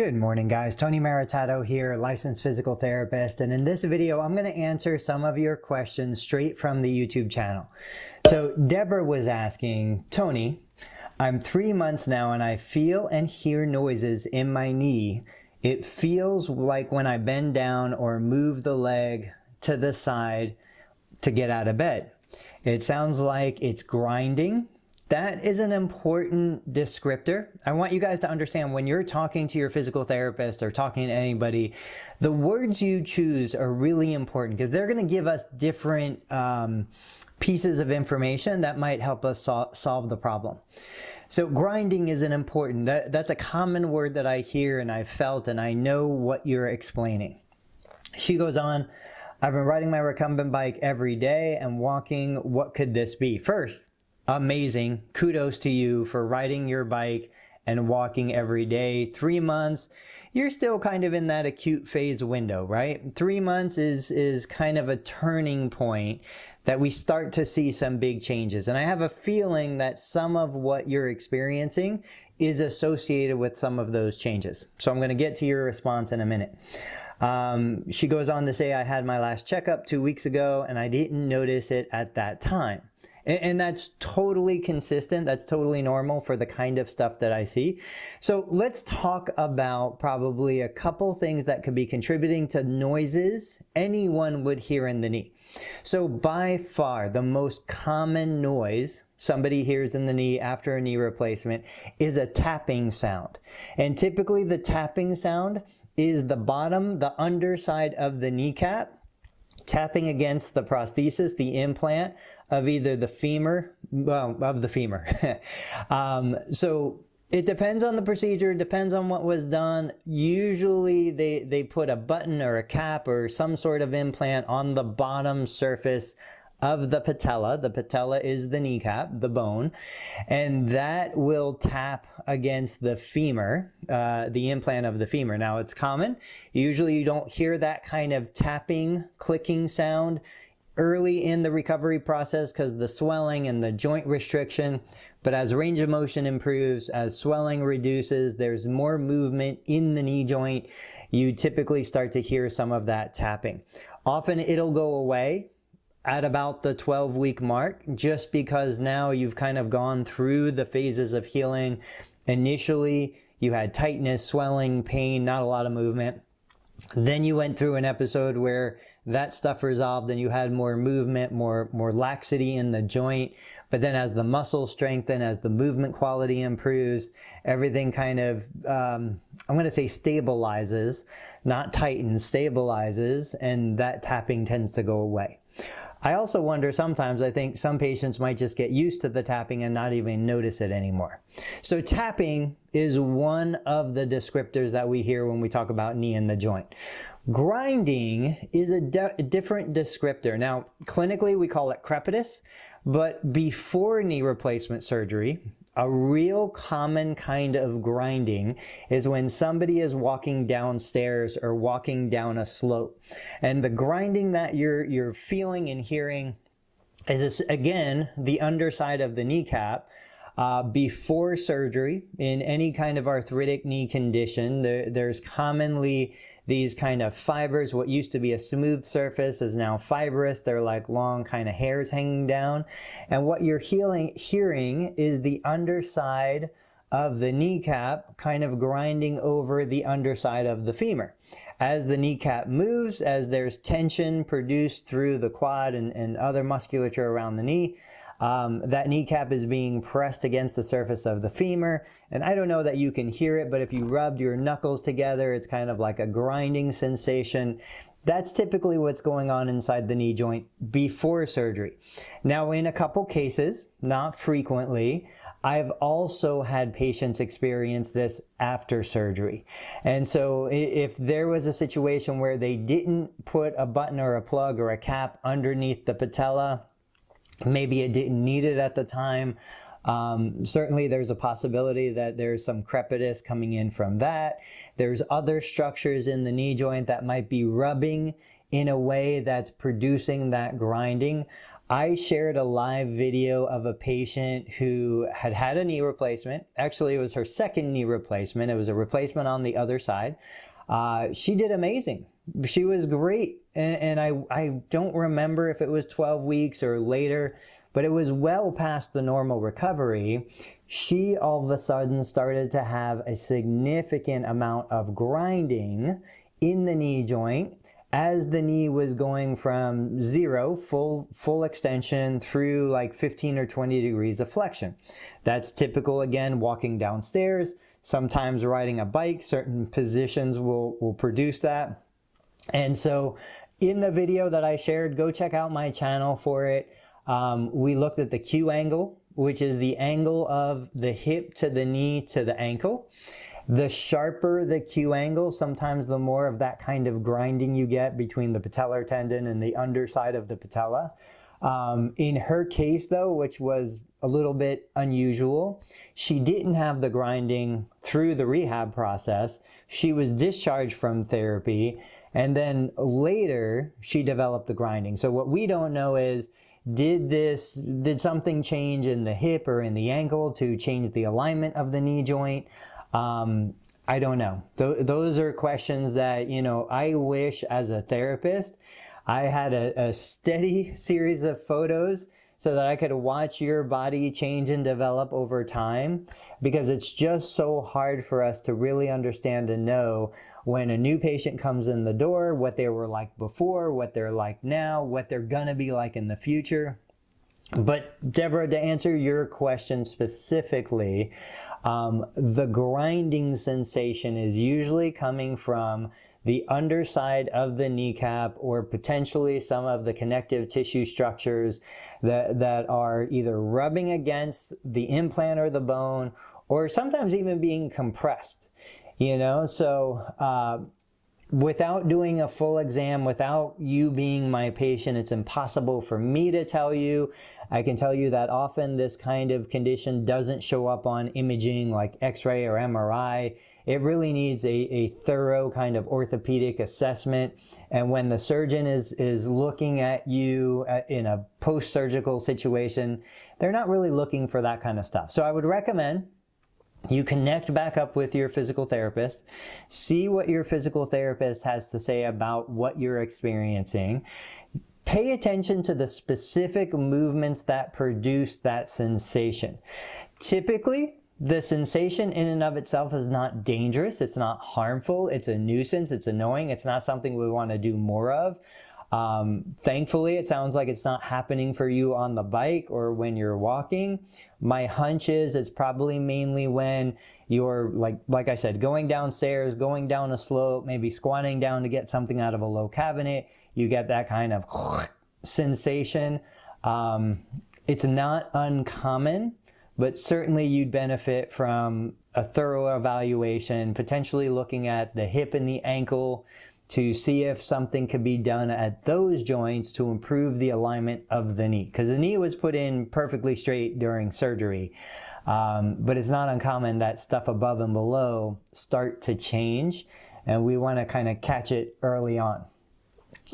Good morning, guys. Tony Maritato here, licensed physical therapist, and in this video I'm going to answer some of your questions straight from the YouTube channel. So Deborah was asking, Tony, I'm 3 months now and I feel and hear noises in my knee. It feels like when I bend down or move the leg to the side to get out of bed. It sounds like it's grinding. That is an important descriptor. I want you guys to understand when you're talking to your physical therapist or talking to anybody, the words you choose are really important because they're going to give us different pieces of information that might help us solve the problem. So grinding is an important, that's a common word that I hear and I've felt and I know what you're explaining. She goes on, I've been riding my recumbent bike every day and walking. What could this be? First, amazing. Kudos to you for riding your bike and walking every day. 3 months, you're still kind of in that acute phase window, right? 3 months is kind of a turning point that we start to see some big changes. And I have a feeling that some of what you're experiencing is associated with some of those changes. So I'm going to get to your response in a minute. She goes on to say, I had my last checkup 2 weeks ago and I didn't notice it at that time. And that's totally consistent. That's totally normal for the kind of stuff that I see. So let's talk about probably a couple things that could be contributing to noises anyone would hear in the knee. So by far, the most common noise somebody hears in the knee after a knee replacement is a tapping sound. And typically the tapping sound is the bottom, the underside of the kneecap, tapping against the prosthesis, the implant of either the femur, of the femur. So it depends on the procedure, depends on what was done. Usually they put a button or a cap or some sort of implant on the bottom surface of the patella. The patella is the kneecap, the bone, and that will tap against the femur, the implant of the femur. Now it's common. Usually you don't hear that kind of tapping, clicking sound early in the recovery process because the swelling and the joint restriction. But as range of motion improves, as swelling reduces, there's more movement in the knee joint, you typically start to hear some of that tapping. Often it'll go away at about the 12-week mark, just because now you've kind of gone through the phases of healing. Initially, you had tightness, swelling, pain, not a lot of movement. Then you went through an episode where that stuff resolved and you had more movement, more laxity in the joint. But then as the muscle strengthen, as the movement quality improves, everything kind of, I'm going to say stabilizes, not tightens, stabilizes, and that tapping tends to go away. I also wonder sometimes, I think some patients might just get used to the tapping and not even notice it anymore. So tapping is one of the descriptors that we hear when we talk about knee in the joint. Grinding is a different descriptor. Now, clinically we call it crepitus, but before knee replacement surgery, a real common kind of grinding is when somebody is walking downstairs or walking down a slope. And the grinding that you're feeling and hearing is this, again, the underside of the kneecap. Before surgery, in any kind of arthritic knee condition, there's commonly these kind of fibers. What used to be a smooth surface is now fibrous. They're like long kind of hairs hanging down. And what you're hearing is the underside of the kneecap kind of grinding over the underside of the femur. As the kneecap moves, as there's tension produced through the quad and other musculature around the knee, that kneecap is being pressed against the surface of the femur. And I don't know that you can hear it, but if you rubbed your knuckles together, it's kind of like a grinding sensation. That's typically what's going on inside the knee joint before surgery. Now, in a couple cases, not frequently, I've also had patients experience this after surgery. And so if there was a situation where they didn't put a button or a plug or a cap underneath the patella, maybe it didn't need it at the time. Certainly there's a possibility that there's some crepitus coming in from that. There's other structures in the knee joint that might be rubbing in a way that's producing that grinding. I shared a live video of a patient who had had a knee replacement. Actually, it was her second knee replacement. It was a replacement on the other side. She did amazing. She was great. And I don't remember if it was 12 weeks or later, but it was well past the normal recovery. She all of a sudden started to have a significant amount of grinding in the knee joint as the knee was going from zero, full extension, through like 15 or 20 degrees of flexion. That's typical, again, walking downstairs, sometimes riding a bike. Certain positions will produce that. And so in the video that I shared, go check out my channel for it. We looked at the Q angle, which is the angle of the hip to the knee to the ankle. The sharper the Q angle, sometimes the more of that kind of grinding you get between the patellar tendon and the underside of the patella. In her case though, which was a little bit unusual, she didn't have the grinding through the rehab process. She was discharged from therapy, and then later she developed the grinding. So what we don't know is, did something change in the hip or in the ankle to change the alignment of the knee joint? I don't know. Those are questions that, you know, I wish as a therapist I had a steady series of photos so that I could watch your body change and develop over time, because it's just so hard for us to really understand and know when a new patient comes in the door, what they were like before, what they're like now, what they're gonna be like in the future. But Deborah, to answer your question specifically, the grinding sensation is usually coming from the underside of the kneecap, or potentially some of the connective tissue structures that are either rubbing against the implant or the bone, or sometimes even being compressed, you know? So without doing a full exam, without you being my patient, it's impossible for me to tell you. I can tell you that often this kind of condition doesn't show up on imaging like X-ray or MRI. It really needs a thorough kind of orthopedic assessment. And when the surgeon is looking at you in a post-surgical situation, they're not really looking for that kind of stuff. So I would recommend you connect back up with your physical therapist, see what your physical therapist has to say about what you're experiencing. Pay attention to the specific movements that produce that sensation. Typically, the sensation in and of itself is not dangerous. It's not harmful. It's a nuisance. It's annoying. It's not something we want to do more of. Thankfully, it sounds like it's not happening for you on the bike or when you're walking. My hunch is it's probably mainly when you're, like I said, going downstairs, going down a slope, maybe squatting down to get something out of a low cabinet. You get that kind of sensation. It's not uncommon, but certainly you'd benefit from a thorough evaluation, potentially looking at the hip and the ankle to see if something could be done at those joints to improve the alignment of the knee. Because the knee was put in perfectly straight during surgery, but it's not uncommon that stuff above and below start to change, and we want to kind of catch it early on.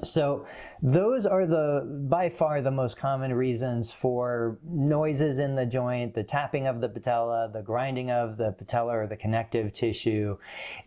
So those are by far the most common reasons for noises in the joint, the tapping of the patella, the grinding of the patella or the connective tissue.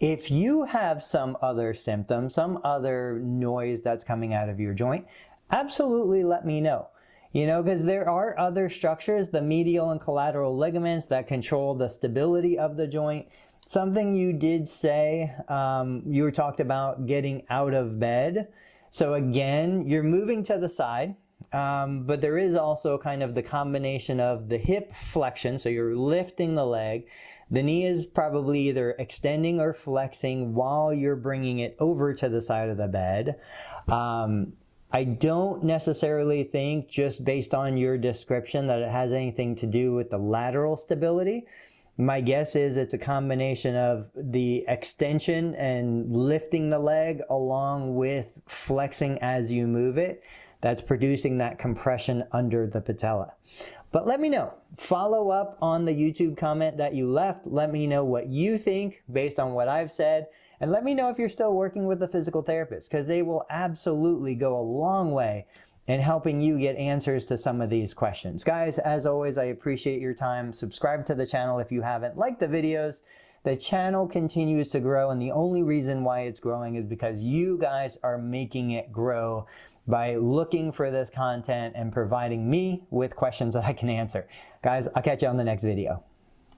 If you have some other symptom, some other noise that's coming out of your joint, absolutely let me know. You know, because there are other structures, the medial and collateral ligaments, that control the stability of the joint. Something you did say, you were talked about getting out of bed. So again, you're moving to the side, but there is also kind of the combination of the hip flexion, so you're lifting the leg. The knee is probably either extending or flexing while you're bringing it over to the side of the bed. I don't necessarily think, just based on your description, that it has anything to do with the lateral stability. My guess is it's a combination of the extension and lifting the leg along with flexing as you move it that's producing that compression under the patella. But let me know. Follow up on the YouTube comment that you left. Let me know what you think based on what I've said. And let me know if you're still working with a physical therapist, because they will absolutely go a long way in helping you get answers to some of these questions. Guys, as always, I appreciate your time. Subscribe to the channel if you haven't. Like the videos. The channel continues to grow, and the only reason why it's growing is because you guys are making it grow by looking for this content and providing me with questions that I can answer. Guys, I'll catch you on the next video.